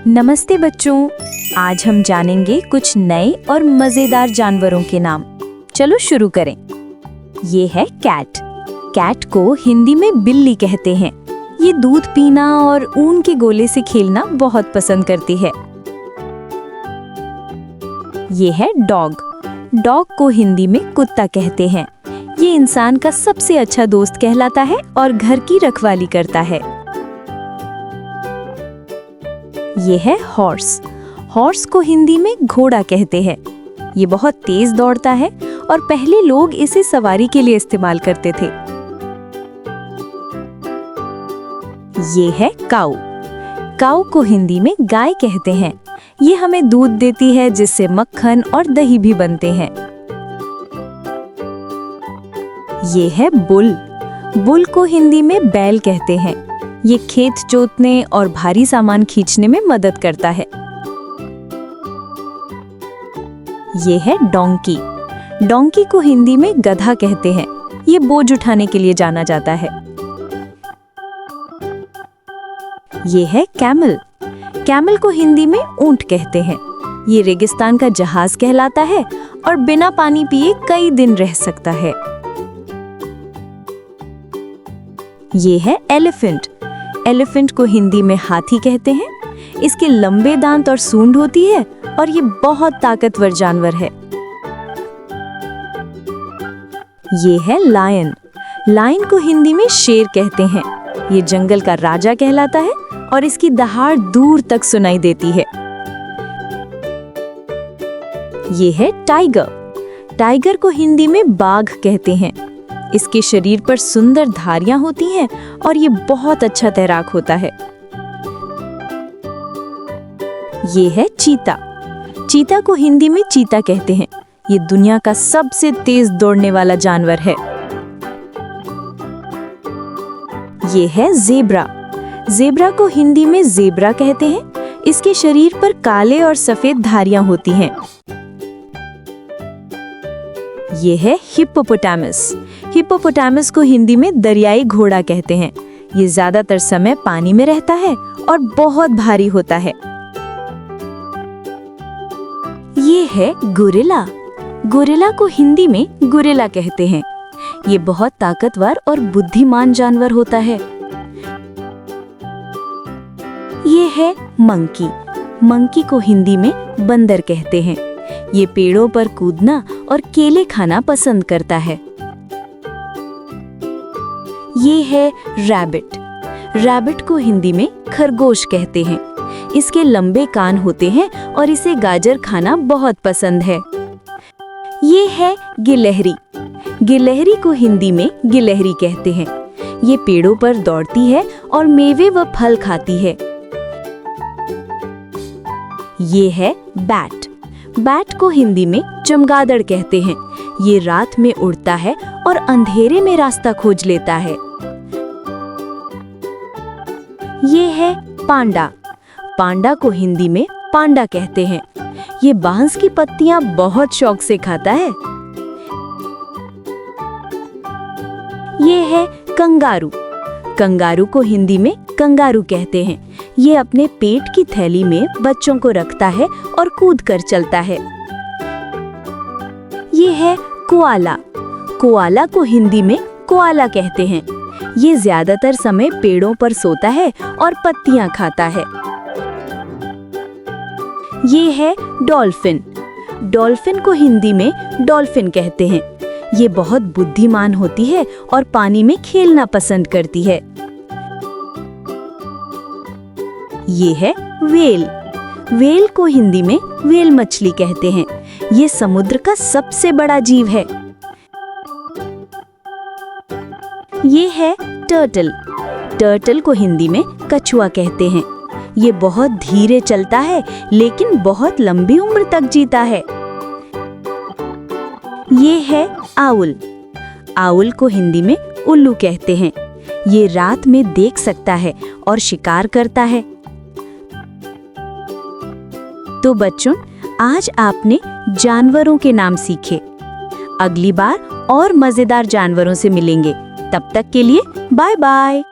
नमस्ते बच्चों, आज हम जानेंगे कुछ नए और मजेदार जानवरों के नाम। चलो शुरू करें। ये है कैट। कैट को हिंदी में बिल्ली कहते हैं। ये दूध पीना और ऊन के गोले से खेलना बहुत पसंद करती है। ये है डॉग। डॉग को हिंदी में कुत्ता कहते हैं। ये इंसान का सबसे अच्छा दोस्त कहलाता है और घर की रखवाली करता है। ये है हॉर्स। हॉर्स को हिंदी में घोड़ा कहते हैं। ये बहुत तेज दौड़ता है और पहले लोग इसे सवारी के लिए इस्तेमाल करते थे। ये है काऊ। काऊ को हिंदी में गाय कहते हैं। ये हमें दूध देती है जिससे मक्खन और दही भी बनते हैं। ये है बुल। बुल को हिंदी में बैल कहते हैं। ये खेत जोतने और भारी सामान खींचने में मदद करता है। ये है डोंकी। डोंकी को हिंदी में गधा कहते हैं। ये बोझ उठाने के लिए जाना जाता है। ये है कैमल। कैमल को हिंदी में ऊंट कहते हैं। ये रेगिस्तान का जहाज कहलाता है और बिना पानी पिए कई दिन रह सकता है। ये है एलिफेंट। एलिफेंट को हिंदी में हाथी कहते हैं। इसके लंबे दांत और सूंड होती है और ये बहुत ताकतवर जानवर है। ये है लायन। लायन को हिंदी में शेर कहते हैं। ये जंगल का राजा कहलाता है और इसकी दहाड़ दूर तक सुनाई देती है। ये है टाइगर। टाइगर को हिंदी में बाघ कहते हैं। इसके शरीर पर सुंदर धारियां होती हैं और ये बहुत अच्छा तैराक होता है। ये है चीता। चीता को हिंदी में चीता कहते हैं। ये दुनिया का सबसे तेज दौड़ने वाला जानवर है। ये है जेब्रा। जेब्रा को हिंदी में जेब्रा कहते हैं। इसके शरीर पर काले और सफेद धारियां होती हैं। ये है हिप्पोपोटामस। हिप्पोपोटामस को हिंदी में दरियाई घोड़ा कहते हैं। ये ज्यादातर समय पानी में रहता है और बहुत भारी होता है। ये है गोरिल्ला। गोरिल्ला को हिंदी में गोरिल्ला कहते हैं। ये बहुत ताकतवर और बुद्धिमान जानवर होता है। ये है मंकी। मंकी को हिंदी में बंदर कहते हैं। ये पेड़ों पर कूदना और केले खाना पसंद करता है। ये है रैबिट। रैबिट को हिंदी में खरगोश कहते हैं। इसके लंबे कान होते हैं और इसे गाजर खाना बहुत पसंद है। ये है गिलहरी। गिलहरी को हिंदी में गिलहरी कहते हैं। ये पेड़ों पर दौड़ती है और मेवे व फल खाती है। ये है बैट। बैट को हिंदी में चमगादड़ कहते हैं। ये रात में उड़ता है और अंधेरे में रास्ता खोज लेता है। ये है पांडा। पांडा को हिंदी में पांडा कहते हैं। ये बांस की पत्तियां बहुत शौक से खाता है। ये है कंगारू। कंगारू को हिंदी में कंगारू कहते हैं। ये अपने पेट की थैली में बच्चों को रखता है और कूद कर चलता है। ये है कोआला। कोआला को हिंदी में कोआला कहते हैं। ये ज्यादातर समय पेड़ों पर सोता है और पत्तियां खाता है। ये है डॉल्फिन। डॉल्फिन को हिंदी में डॉल्फिन कहते हैं। ये बहुत बुद्धिमान होती है और पानी में खेलना पसंद करती है। ये है व्हेल। व्हेल को हिंदी में व्हेल मछली कहते हैं। ये समुद्र का सबसे बड़ा जीव है। ये है टर्टल। टर्टल को हिंदी में कछुआ कहते हैं। ये बहुत धीरे चलता है लेकिन बहुत लंबी उम्र तक जीता है। ये है आउल। आउल को हिंदी में उल्लू कहते हैं। ये रात में देख सकता है और शिकार करता है। तो बच्चों, आज आपने जानवरों के नाम सीखे। अगली बार और मजेदार जानवरों से मिलेंगे। तब तक के लिए बाय बाय।